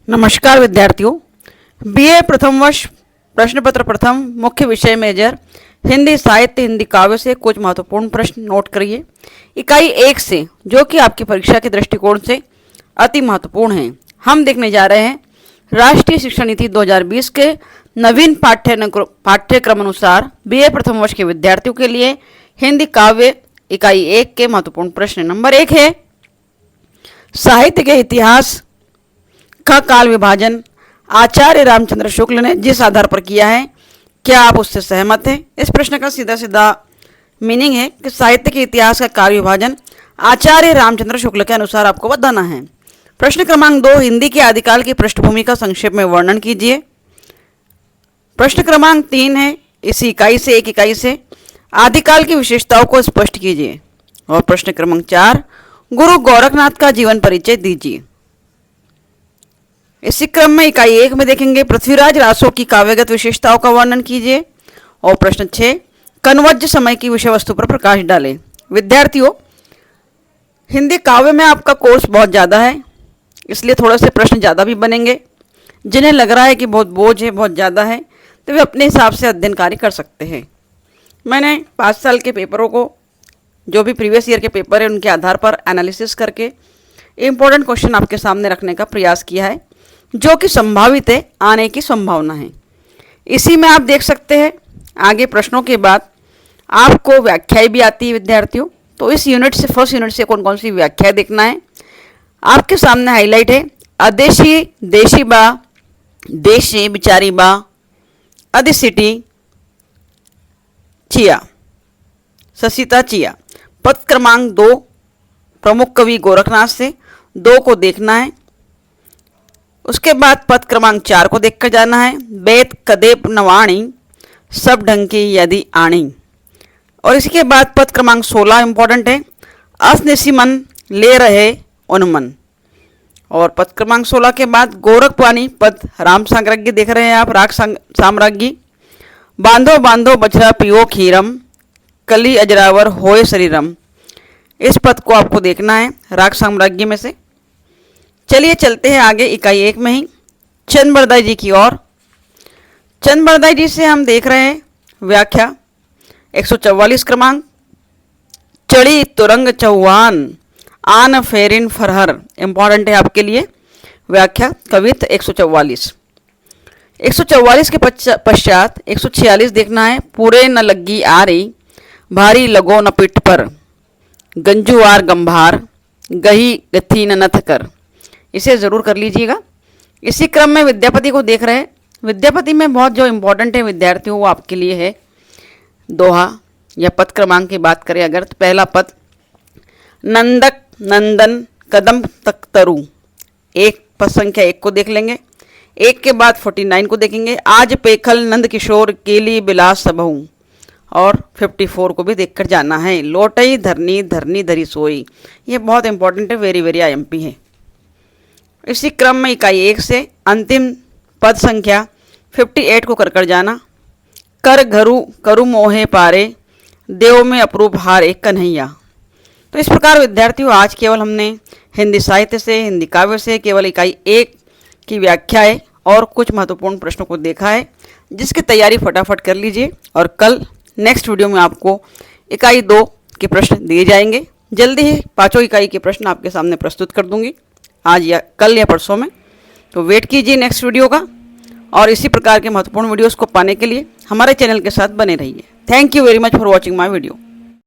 नमस्कार विद्यार्थियों, बीए प्रथम वर्ष प्रश्न पत्र प्रथम मुख्य विषय मेजर हिंदी साहित्य हिंदी काव्य से कुछ महत्वपूर्ण प्रश्न नोट करिए। इकाई 1 से, जो कि आपकी परीक्षा के दृष्टिकोण से अति महत्वपूर्ण है। हम देखने जा रहे हैं राष्ट्रीय शिक्षा नीति 2020 के नवीन पाठ्यक्रम अनुसार बीए प्रथम वर्ष के विद्यार्थियों के लिए हिंदी काव्य इकाई 1 के महत्वपूर्ण प्रश्न। नंबर 1 है, साहित्य के इतिहास का काल विभाजन आचार्य रामचंद्र शुक्ल ने जिस आधार पर किया है, क्या आप उससे सहमत हैं? इस प्रश्न का सीधा सीधा मीनिंग है कि साहित्य के इतिहास का काल विभाजन आचार्य रामचंद्र शुक्ल के अनुसार आपको बताना है। प्रश्न क्रमांक 2, हिंदी के आदिकाल की पृष्ठभूमि का संक्षेप में वर्णन कीजिए। प्रश्न क्रमांक 3 है, इसी इकाई से एक इकाई से आदिकाल की विशेषताओं को स्पष्ट कीजिए। और प्रश्न क्रमांक 4, गुरु गोरखनाथ का जीवन परिचय दीजिए। इसी क्रम में इकाई 1 में देखेंगे पृथ्वीराज रासो की काव्यगत विशेषताओं का वर्णन कीजिए। और प्रश्न 6, कन्वज समय की विषय वस्तु पर प्रकाश डालें। विद्यार्थियों, हिंदी काव्य में आपका कोर्स बहुत ज़्यादा है, इसलिए थोड़े से प्रश्न ज़्यादा भी बनेंगे। जिन्हें लग रहा है कि बहुत बोझ है, बहुत ज़्यादा है, तो वे अपने हिसाब से अध्ययन कार्य कर सकते हैं। मैंने 5 साल के पेपरों को, जो भी प्रीवियस ईयर के पेपर है, उनके आधार पर एनालिसिस करके इम्पोर्टेंट क्वेश्चन आपके सामने रखने का प्रयास किया है, जो कि संभावित है, आने की संभावना है। इसी में आप देख सकते हैं आगे प्रश्नों के बाद आपको व्याख्याएं भी आती है विद्यार्थियों। तो इस यूनिट से, फर्स्ट यूनिट से कौन कौन सी व्याख्याएं देखना है आपके सामने हाईलाइट है। अदेशी, देशी बा, देशी, बिचारी बा, अधिसिटी, चिया, ससिता चिया। पद क्रमांक 2, प्रमुख कवि गोरखनाथ से 2 को देखना है। उसके बाद पद क्रमांक 4 को देखकर जाना है। बेत कदेप नवाणी, सब ढंग की यदि आणी। और इसके बाद पद क्रमांक 16 इंपॉर्टेंट है, असनिसी मन ले रहे उन्मन। और पद क्रमांक 16 के बाद गोरखपानी पद राम साम्राज्ञी देख रहे हैं आप, राग साम्राज्ञी। बांधो बांधो बछड़ा पियो खीरम, कली अजरावर होए शरीरम। इस पद को आपको देखना है राग साम्राज्ञी में से। चलिए चलते हैं आगे इकाई 1 में ही चंद बरदाई जी की ओर। चंद बरदाई जी से हम देख रहे हैं व्याख्या 144 क्रमांक, चढ़ी तुरंग चौहान आन फेरिन फरहर। इंपॉर्टेंट है आपके लिए व्याख्या कवित 144। 144 के पश्चात 146 देखना है। पूरे न लग्गी आ रही, भारी लगो न पिठ पर, गंजुआर गंभार, गही गथी न नथ कर। इसे ज़रूर कर लीजिएगा। इसी क्रम में विद्यापति को देख रहे हैं। विद्यापति में बहुत जो इम्पोर्टेंट है विद्यार्थियों, वो आपके लिए है दोहा या पद क्रमांक की बात करें अगर, तो पहला पद, नंदक नंदन कदम तक तरु। एक पद संख्या 1 को देख लेंगे। 1 के बाद 49 को देखेंगे, आज पेखल नंद किशोर केली बिलास सबहू। और 54 को भी देखकर जाना है, लोटई धरनी धरनी धरी सोई। ये बहुत इंपॉर्टेंट है, वेरी वेरी IMP है। इसी क्रम में इकाई 1 से अंतिम पद संख्या 58 को कर जाना। कर घरु करु मोहे पारे, देव में अप्रूप हार एक कन्हैया। तो इस प्रकार विद्यार्थियों, आज केवल हमने हिंदी साहित्य से, हिंदी काव्य से केवल इकाई 1 की व्याख्याएं और कुछ महत्वपूर्ण प्रश्नों को देखा है, जिसकी तैयारी फटाफट कर लीजिए। और कल नेक्स्ट वीडियो में आपको इकाई 2 के प्रश्न दिए जाएंगे। जल्दी ही 5 इकाई के प्रश्न आपके सामने प्रस्तुत कर दूंगी, आज या कल या परसों में। तो वेट कीजिए नेक्स्ट वीडियो का, और इसी प्रकार के महत्वपूर्ण वीडियोस को पाने के लिए हमारे चैनल के साथ बने रहिए। Thank you very much for watching my video.